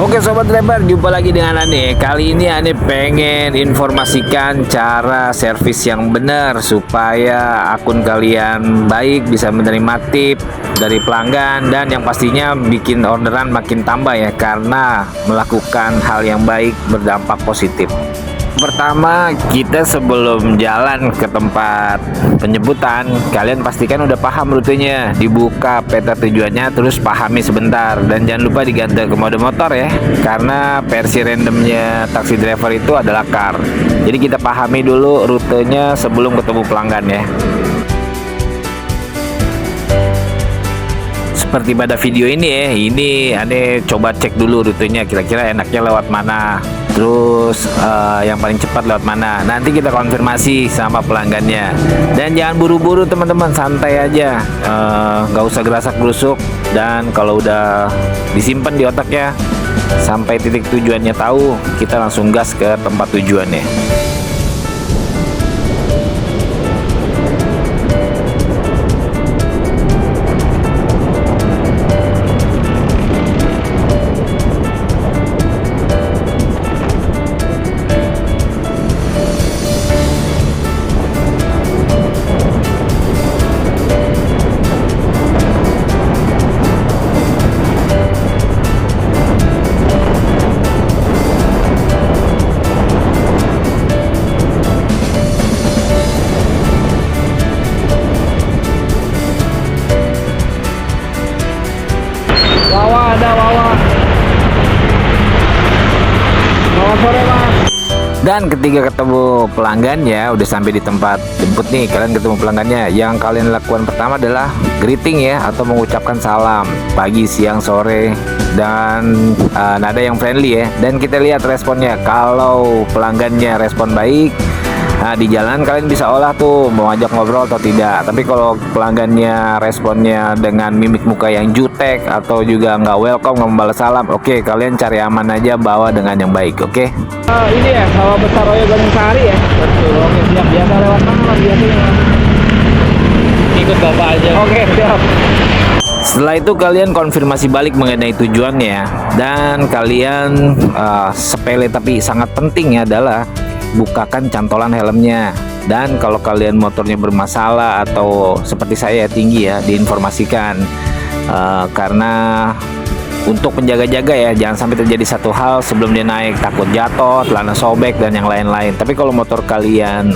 Oke sobat driver, jumpa lagi dengan Ane. Kali ini Ane pengen informasikan cara servis yang benar supaya akun kalian baik, bisa menerima tip dari pelanggan, dan yang pastinya bikin orderan makin tambah ya, karena melakukan hal yang baik berdampak positif. Pertama, kita sebelum jalan ke tempat penjemputan, kalian pastikan udah paham rutenya, dibuka peta tujuannya, terus pahami sebentar, dan jangan lupa diganti ke mode motor ya, karena versi randomnya taksi driver itu adalah car. Jadi kita pahami dulu rutenya sebelum ketemu pelanggan ya. Seperti pada video ini ya, ini Ane coba cek dulu rutenya, kira-kira enaknya lewat mana, terus yang paling cepat lewat mana. Nanti kita konfirmasi sama pelanggannya, dan jangan buru-buru teman-teman, santai aja, nggak usah gerasak gerusuk, dan kalau udah disimpan di otaknya sampai titik tujuannya tahu, kita langsung gas ke tempat tujuannya. Selamat sore Mas. Dan ketika ketemu pelanggan ya, udah sampai di tempat jemput nih, kalian ketemu pelanggannya, yang kalian lakukan pertama adalah greeting ya, atau mengucapkan salam pagi, siang, sore, dan nada yang friendly ya. Dan kita lihat responnya. Kalau pelanggannya respon baik, nah di jalan kalian bisa olah tuh mau ajak ngobrol atau tidak. Tapi kalau pelanggannya responnya dengan mimik muka yang jutek atau juga nggak welcome, nggak membalas salam, oke, kalian cari aman aja, bawa dengan yang baik. Oke. Ini ya, sawah besar Royo Gunung Sari ya. Betul. Oke, siap. Biasa lewat mana Mas biasanya? Ikut bapak aja. Oke, siap. Setelah itu kalian konfirmasi balik mengenai tujuannya, dan kalian sepele tapi sangat penting ya, adalah bukakan cantolan helmnya. Dan kalau kalian motornya bermasalah atau seperti saya tinggi ya, diinformasikan, karena untuk menjaga-jaga ya, jangan sampai terjadi satu hal sebelum dia naik, takut jatuh, celana sobek, dan yang lain-lain. Tapi kalau motor kalian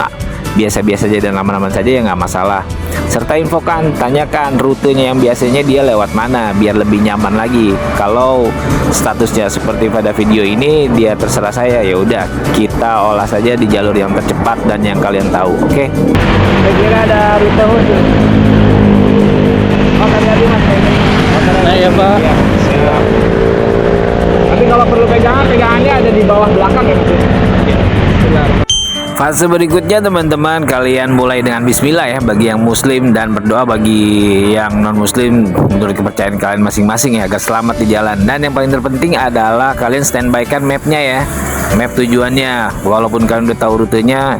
biasa-biasa aja dan aman-aman saja ya nggak masalah. Serta infokan, tanyakan rutenya yang biasanya dia lewat mana, biar lebih nyaman lagi. Kalau statusnya seperti pada video ini, dia terserah saya, ya udah kita olah saja di jalur yang tercepat dan yang kalian tahu. Oke. Saya kira ada rute khusus. Oh, hati-hati Mas. Nah ya Pak. Ya, siap. Tapi kalau perlu pegangannya ada di bawah belakang ya Mas. Benar. Fase berikutnya teman-teman, kalian mulai dengan bismillah ya, bagi yang muslim, dan berdoa bagi yang non muslim menurut kepercayaan kalian masing-masing ya, agar selamat di jalan. Dan yang paling terpenting adalah kalian standby kan mapnya ya, map tujuannya. Walaupun kalian udah tahu rutenya,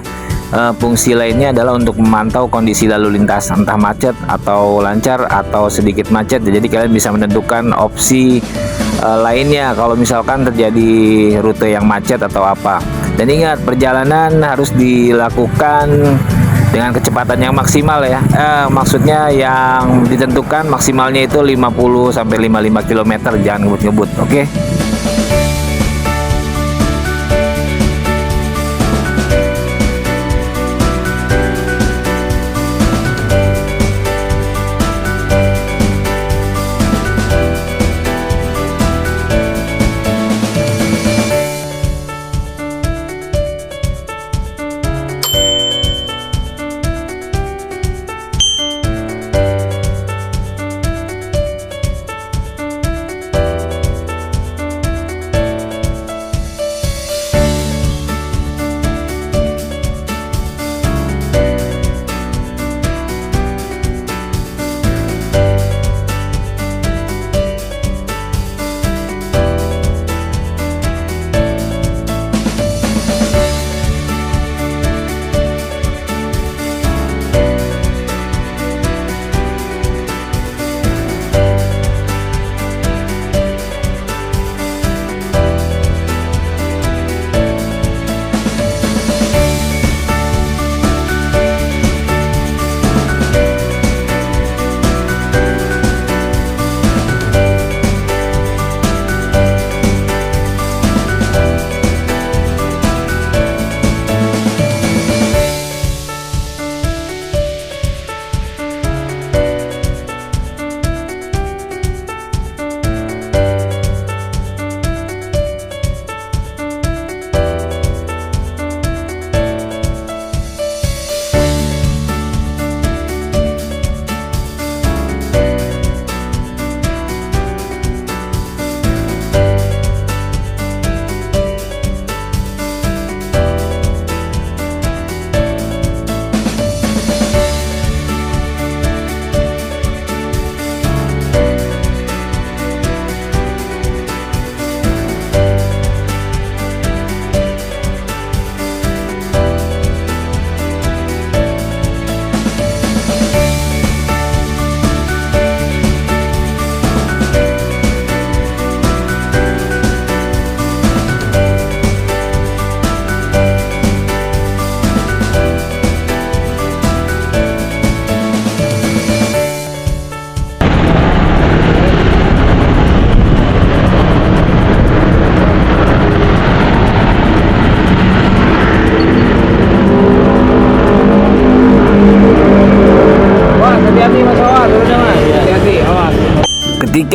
fungsi lainnya adalah untuk memantau kondisi lalu lintas, entah macet atau lancar atau sedikit macet. Jadi kalian bisa menentukan opsi lainnya kalau misalkan terjadi rute yang macet atau apa. Dan ingat, perjalanan harus dilakukan dengan kecepatan yang maksimal ya. Maksudnya yang ditentukan maksimalnya itu 50 sampai 55 km, jangan ngebut-ngebut, oke?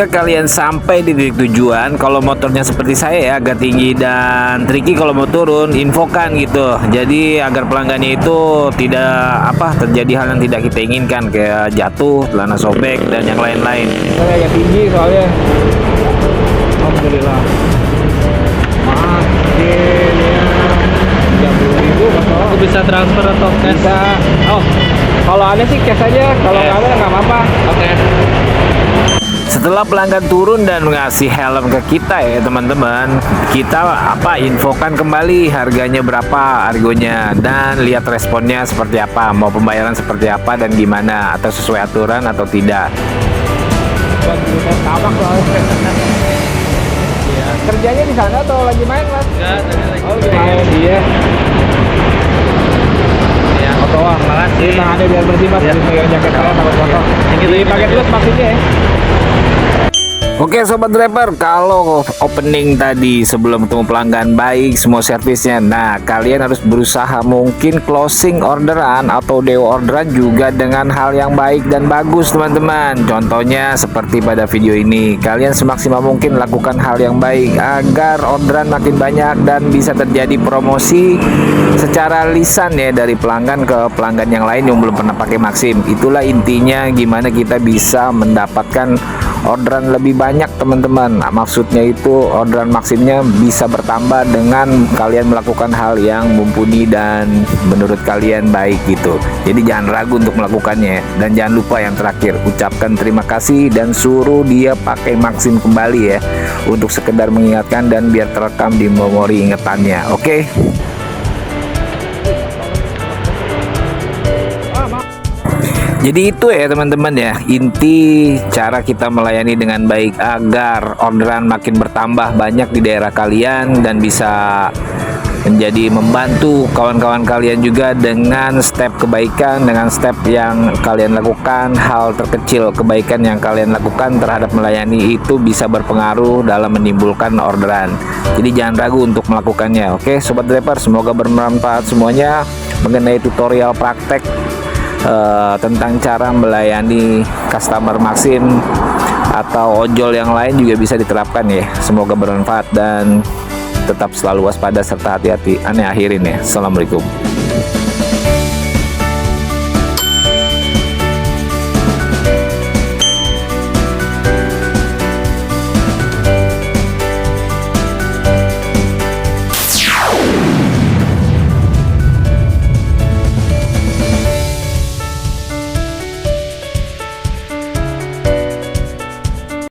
Jika kalian sampai di titik tujuan, kalau motornya seperti saya ya agak tinggi dan tricky kalau mau turun, infokan gitu. Jadi agar pelanggannya itu tidak terjadi hal yang tidak kita inginkan kayak jatuh, celana sobek dan yang lain-lain. Saya agak tinggi soalnya. Alhamdulillah. Masih 30.000 masalah. Aku bisa transfer atau cash? Bisa. Oh, kalau ada sih cash aja. Kalau nggak ada nggak apa-apa. Oke. Setelah pelanggan turun dan ngasih helm ke kita ya teman-teman, kita infokan kembali harganya berapa argonya dan lihat responnya seperti apa, mau pembayaran seperti apa dan gimana, atau sesuai aturan atau tidak. Buat kita tabak soalnya. Iya. Kerjanya di sana atau lagi main, Mas? Enggak, tadi lagi. Oh, lagi main. Iya. Ya, Foto ah. makasih. Tangannya biar bersih, Mas. Iya. Pegang jaket saya takut kotor. Dipakai terus maksudnya ya. Oke sobat driver, kalau opening tadi sebelum ketemu pelanggan baik semua servisnya, nah kalian harus berusaha mungkin closing orderan atau DO orderan juga dengan hal yang baik dan bagus teman-teman. Contohnya seperti pada video ini, kalian semaksimal mungkin lakukan hal yang baik agar orderan makin banyak dan bisa terjadi promosi secara lisan ya dari pelanggan ke pelanggan yang lain yang belum pernah pakai Maxim. Itulah intinya gimana kita bisa mendapatkan orderan lebih banyak teman-teman. Nah, maksudnya itu orderan Maximnya bisa bertambah dengan kalian melakukan hal yang mumpuni dan menurut kalian baik gitu. Jadi jangan ragu untuk melakukannya dan jangan lupa yang terakhir, ucapkan terima kasih dan suruh dia pakai Maxim kembali ya, untuk sekedar mengingatkan dan biar terekam di memori ingetannya. Oke. Jadi itu ya teman-teman ya, inti cara kita melayani dengan baik agar orderan makin bertambah banyak di daerah kalian dan bisa menjadi membantu kawan-kawan kalian juga dengan step kebaikan, dengan step yang kalian lakukan, hal terkecil kebaikan yang kalian lakukan terhadap melayani itu bisa berpengaruh dalam menimbulkan orderan. Jadi jangan ragu untuk melakukannya. Oke sobat driver, semoga bermanfaat semuanya mengenai tutorial praktek tentang cara melayani customer Maxim atau ojol yang lain juga bisa diterapkan ya. Semoga bermanfaat dan tetap selalu waspada serta hati-hati. Aneh akhirin ya. Assalamualaikum.